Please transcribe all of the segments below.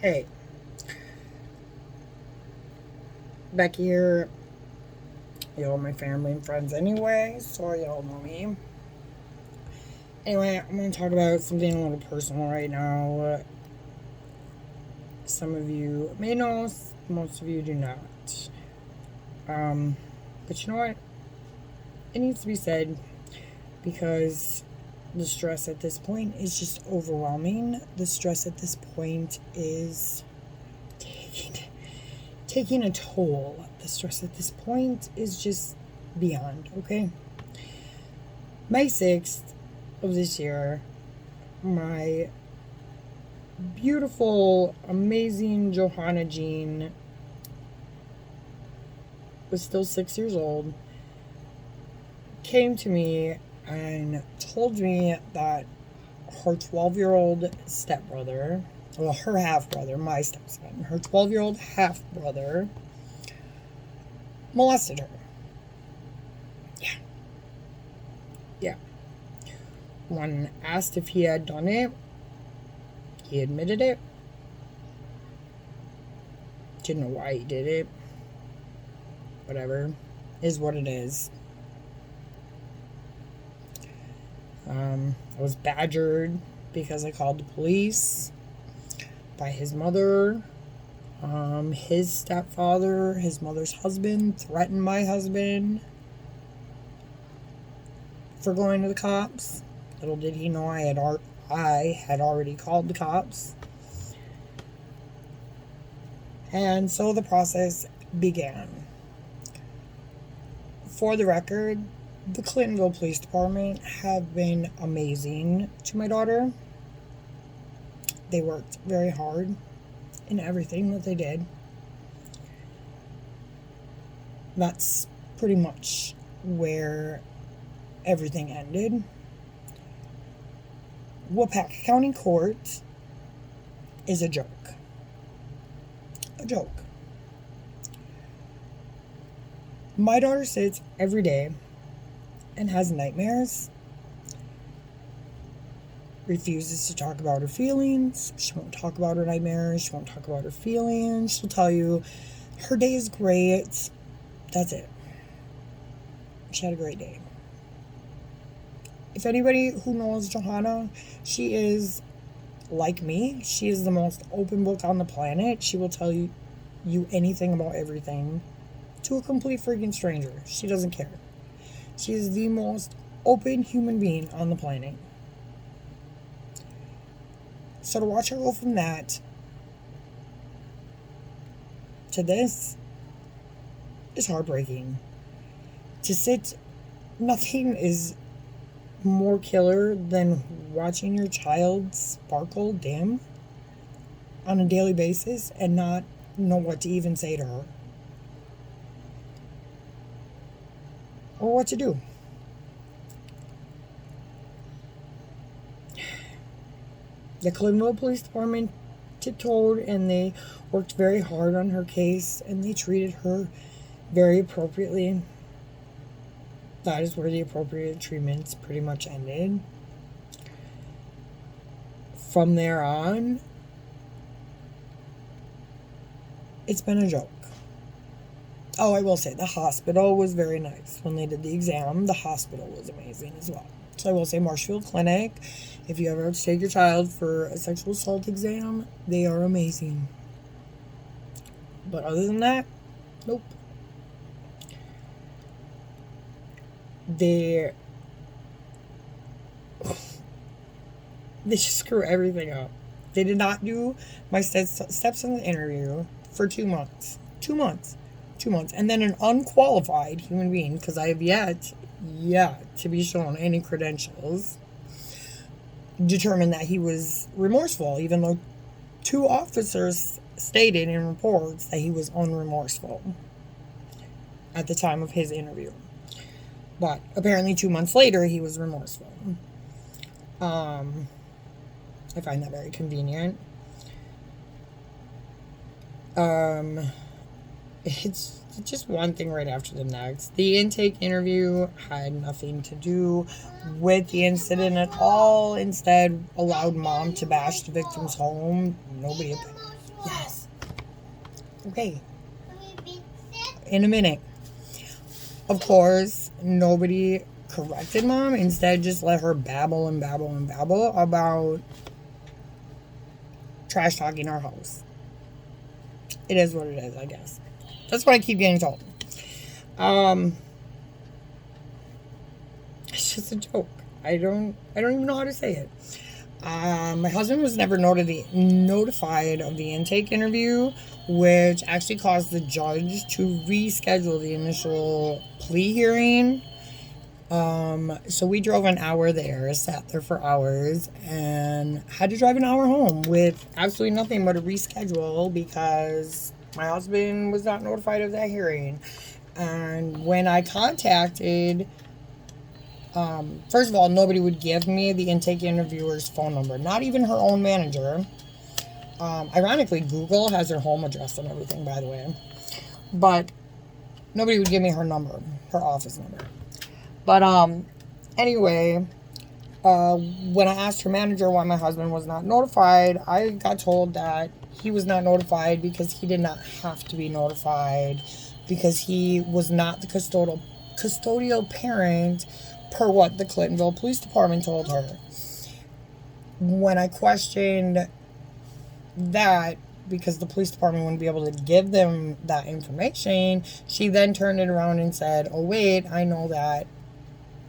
Hey, Becky here. Y'all my family and friends anyway, so y'all know me. Anyway, I'm going to talk about something a little personal right now. Some of you may know, most of you do not. But you know what? It needs to be said because the stress at this point is just overwhelming. The stress at this point is taking a toll. The stress at this point is just beyond, okay? May 6th of this year, my beautiful, amazing Johanna Jean was still 6 years old, came to me and told me that her 12-year-old stepbrother, well, her half-brother, my stepson, her 12-year-old half-brother molested her. Yeah. When asked if he had done it, he admitted it. Didn't know why he did it. Whatever. Is what it is. I was badgered because I called the police by his mother. His stepfather, his mother's husband, threatened my husband for going to the cops. Little did he know I had already called the cops. And so the process began. For the record, the Clintonville Police Department have been amazing to my daughter. They worked very hard in everything that they did. That's pretty much where everything ended. Waupaca County Court is a joke. A joke. My daughter sits every day and has nightmares. Refuses to talk about her feelings. She won't talk about her nightmares. She won't talk about her feelings. She'll tell you her day is great. That's it. She had a great day. If anybody who knows Johanna, she is like me. She is the most open book on the planet. She will tell you anything about everything to a complete freaking stranger. She doesn't care. She is the most open human being on the planet. So to watch her go from that to this is heartbreaking. To sit, nothing is more killer than watching your child sparkle dim on a daily basis and not know what to even say to her or what to do. The Clintonville Police Department tiptoed and they worked very hard on her case and they treated her very appropriately. That is where the appropriate treatments pretty much ended. From there on, it's been a joke. Oh, I will say, the hospital was very nice. When they did the exam, the hospital was amazing as well. So I will say Marshfield Clinic, if you ever have to take your child for a sexual assault exam, they are amazing. But other than that, nope. They just screw everything up. They did not do my stepson's interview for 2 months. 2 months. 2 months. And then an unqualified human being, because I have yet to be shown any credentials, determined that he was remorseful, even though 2 officers stated in reports that he was unremorseful at the time of his interview. But apparently 2 months later, he was remorseful. I find that very convenient. It's just one thing right after the next. The intake interview had nothing to do with the incident at all. Instead, allowed mom to bash the victim's home. Nobody Yes. Okay. In a minute. Of course, nobody corrected Mom. Instead, just let her babble and babble and babble about trash talking our house. It is what it is, I guess. That's what I keep getting told. It's just a joke. I don't even know how to say it. My husband was never notified of the intake interview, which actually caused the judge to reschedule the initial plea hearing. So we drove an hour there, sat there for hours, and had to drive an hour home with absolutely nothing but a reschedule because my husband was not notified of that hearing. And when I contacted, first of all, nobody would give me the intake interviewer's phone number, not even her own manager. Ironically, Google has her home address and everything, by the way. But nobody would give me her number, her office number. But anyway, when I asked her manager why my husband was not notified, I got told that he was not notified because he did not have to be notified because he was not the custodial parent per what the Clintonville Police Department told her. When I questioned that, because the police department wouldn't be able to give them that information, she then turned it around and said, oh wait, I know that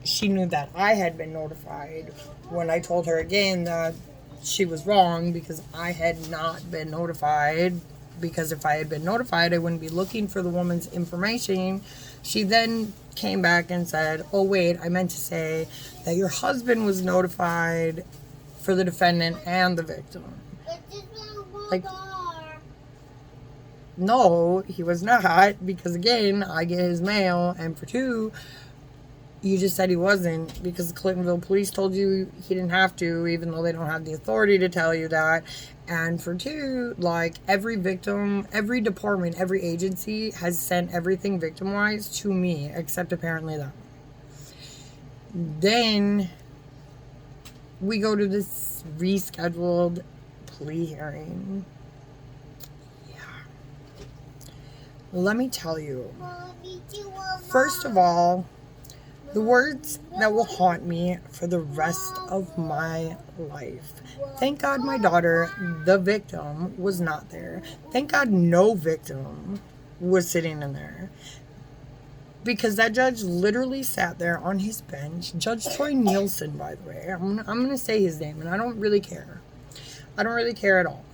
she knew that I had been notified, when I told her again that she was wrong because I had not been notified, because if I had been notified I wouldn't be looking for the woman's information. She then came back and said, oh wait, I meant to say that your husband was notified for the defendant and the victim. Like, no, he was not, because again, I get his mail, and for two, you just said he wasn't because the Clintonville police told you he didn't have to, even though they don't have the authority to tell you that. And for two, like, every victim, every department, every agency has sent everything victim-wise to me, except apparently them. Then we go to this rescheduled plea hearing. Yeah. Let me tell you. First of all, the words that will haunt me for the rest of my life. Thank God my daughter, the victim, was not there. Thank God no victim was sitting in there. Because that judge literally sat there on his bench. Judge Troy Nielsen, by the way. I'm gonna say his name, and I don't really care. I don't really care at all.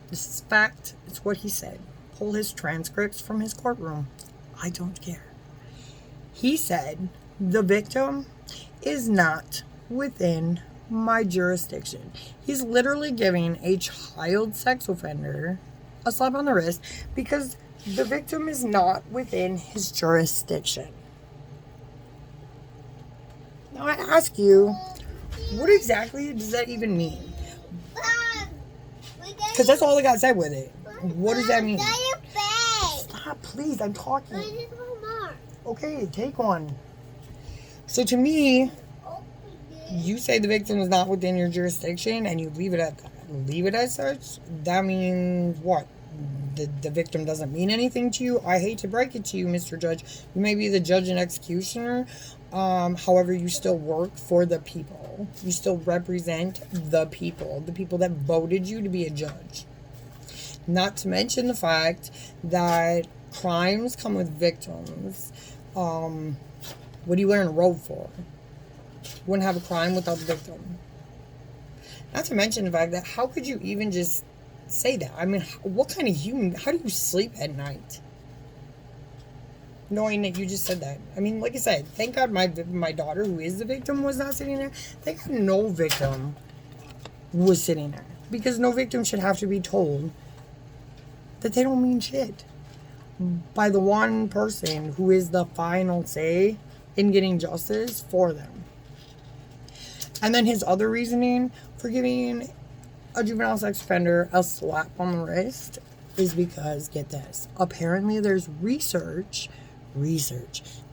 This is fact. It's what he said. Pull his transcripts from his courtroom. I don't care. He said, the victim is not within my jurisdiction. He's literally giving a child sex offender a slap on the wrist because the victim is not within his jurisdiction. Now I ask you, what exactly does that even mean? Because that's all I got said with it. What does that mean? Stop, please, I'm talking. Okay, take one. So to me, you say the victim is not within your jurisdiction and you leave it at that. Leave it as such? That means what? The victim doesn't mean anything to you? I hate to break it to you, Mr. Judge. You may be the judge and executioner. However, you still work for the people. You still represent the people that voted you to be a judge. Not to mention the fact that crimes come with victims. What are you wearing a robe for? You wouldn't have a crime without the victim. Not to mention the fact that how could you even just say that? I mean, what kind of human, how do you sleep at night? Knowing that you just said that. I mean, like I said, thank God my daughter, who is the victim, was not sitting there. Thank God no victim was sitting there. Because no victim should have to be told that they don't mean shit by the one person who is the final say in getting justice for them. And then his other reasoning for giving a juvenile sex offender a slap on the wrist is because, get this, apparently there's research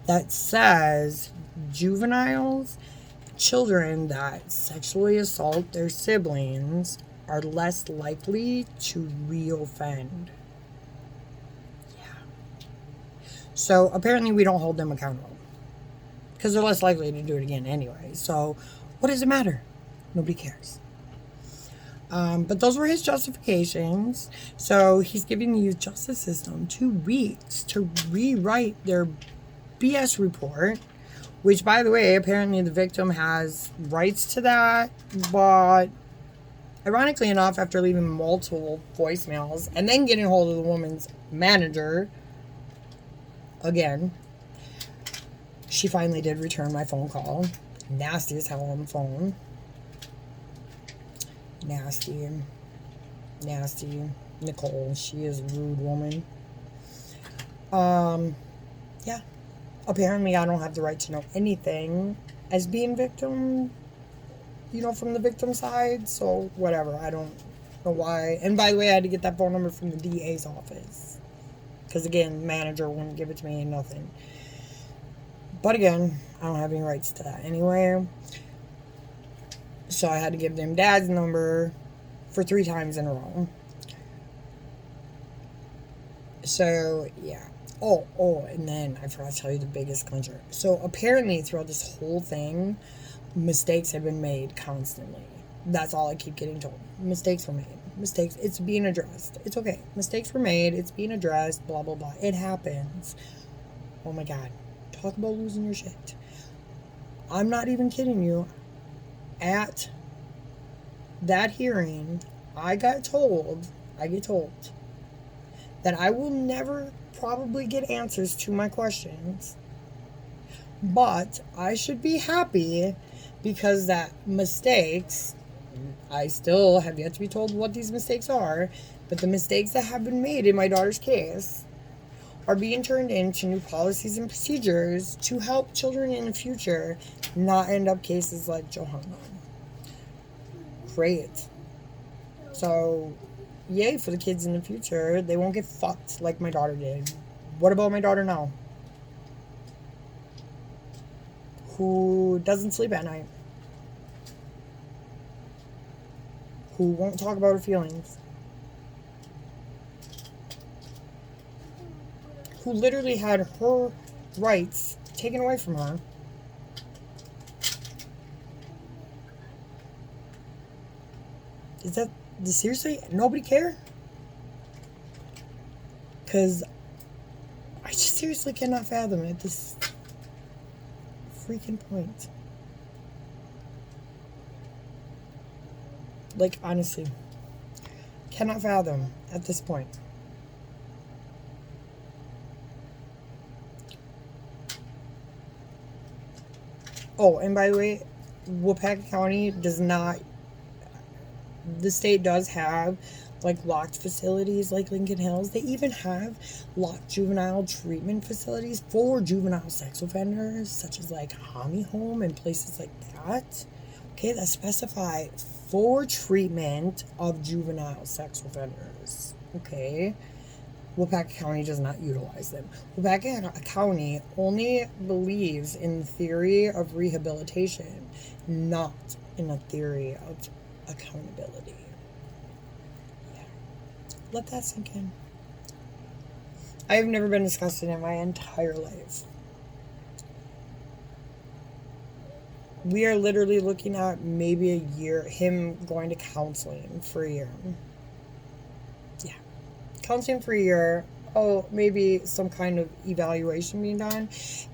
that says juveniles, children that sexually assault their siblings, are less likely to reoffend. Yeah. So apparently we don't hold them accountable because they're less likely to do it again anyway. So what does it matter? Nobody cares. But those were his justifications. So he's giving the youth justice system 2 weeks to rewrite their BS report, which, by the way, apparently the victim has rights to that. But ironically enough, after leaving multiple voicemails and then getting hold of the woman's manager again, she finally did return my phone call. Nasty as hell on the phone. Nasty. Nicole, she is a rude woman. Yeah. Apparently I don't have the right to know anything as being victim, from the victim side. So whatever. I don't know why. And by the way, I had to get that phone number from the DA's office. Because again, the manager wouldn't give it to me, nothing. But again, I don't have any rights to that anyway. So I had to give them Dad's number for 3 times in a row. So, yeah. Oh, and then I forgot to tell you the biggest clincher. So apparently throughout this whole thing, mistakes have been made constantly. That's all I keep getting told. Mistakes were made. Mistakes. It's being addressed. It's okay. Mistakes were made. It's being addressed. Blah, blah, blah. It happens. Oh my God. Talk about losing your shit. I'm not even kidding you. At that hearing, I get told that I will never probably get answers to my questions, but I should be happy because that mistakes, I still have yet to be told what these mistakes are, but the mistakes that have been made in my daughter's case are being turned into new policies and procedures to help children in the future not end up cases like Johanna. Great. So, yay for the kids in the future. They won't get fucked like my daughter did. What about my daughter now? Who doesn't sleep at night? Who won't talk about her feelings? Who literally had her rights taken away from her. Is that seriously? Nobody care? Because I just seriously cannot fathom at this freaking point. Like, honestly, cannot fathom at this point. Oh, and by the way, Waupaca County does not, the state does have like locked facilities like Lincoln Hills. They even have locked juvenile treatment facilities for juvenile sex offenders, such as like Hami Home and places like that. Okay, that specify for treatment of juvenile sex offenders. Okay. Waupaca County does not utilize them. Waupaca County only believes in the theory of rehabilitation, not in a theory of accountability. Yeah. Let that sink in. I have never been disgusted in my entire life. We are literally looking at maybe a year, him going to counseling for a year. Yeah. Counseling for a year. Oh, maybe some kind of evaluation being done.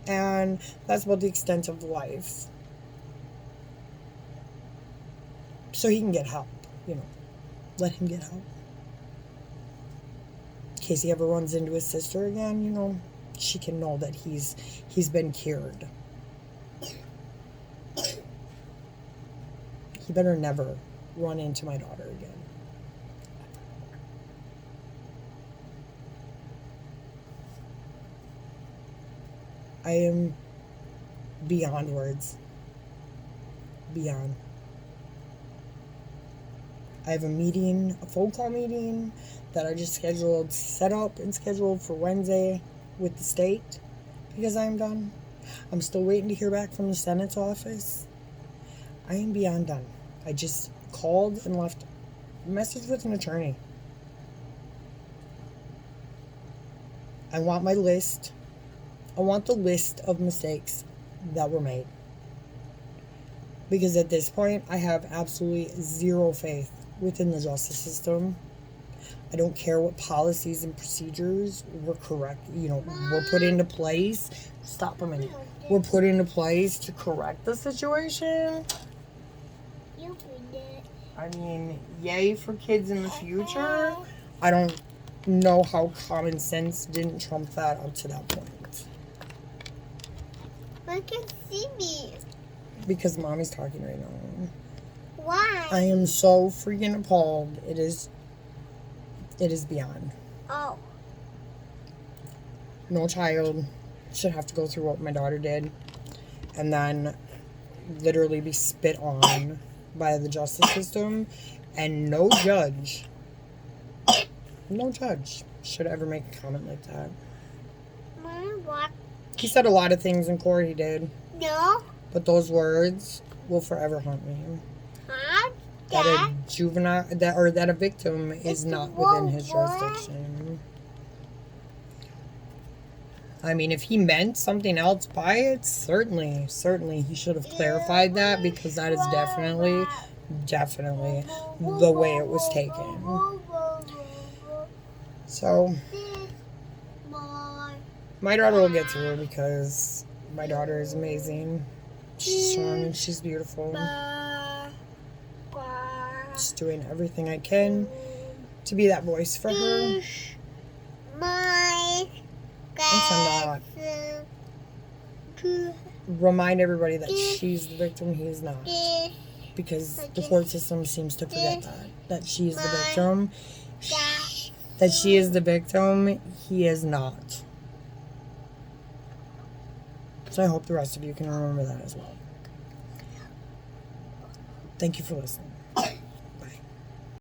And that's about the extent of life. So he can get help, Let him get help. In case he ever runs into his sister again, she can know that he's been cured. He better never run into my daughter again. I am beyond words. Beyond. I have a phone call meeting that I just set up and scheduled for Wednesday with the state because I am done. I'm still waiting to hear back from the Senate's office. I am beyond done. I just called and left Message with an attorney. I want my list. I want the list of mistakes that were made. Because at this point, I have absolutely zero faith within the justice system. I don't care what policies and procedures were correct, were put into place. Stop a minute. Were put into place to correct the situation. I mean, yay for kids in the future. I don't know how common sense didn't trump that up to that point. I can see me. Because mommy's talking right now. Why? I am so freaking appalled. It is beyond. Oh. No child should have to go through what my daughter did and then literally be spit on by the justice system, and no judge should ever make a comment like that. Mom, what? He said a lot of things in court, he did. No. But those words will forever haunt me. Huh? That a juvenile, that a victim is not within his jurisdiction. I mean, if he meant something else by it, certainly he should have clarified that, because that is definitely the way it was taken. So, my daughter will get through, because my daughter is amazing. She's strong and she's beautiful. Just doing everything I can to be that voice for her. And to not remind everybody that she's the victim, he is not. Because the court system seems to forget that she is the victim. That she is the victim, he is not. So I hope the rest of you can remember that as well. Thank you for listening.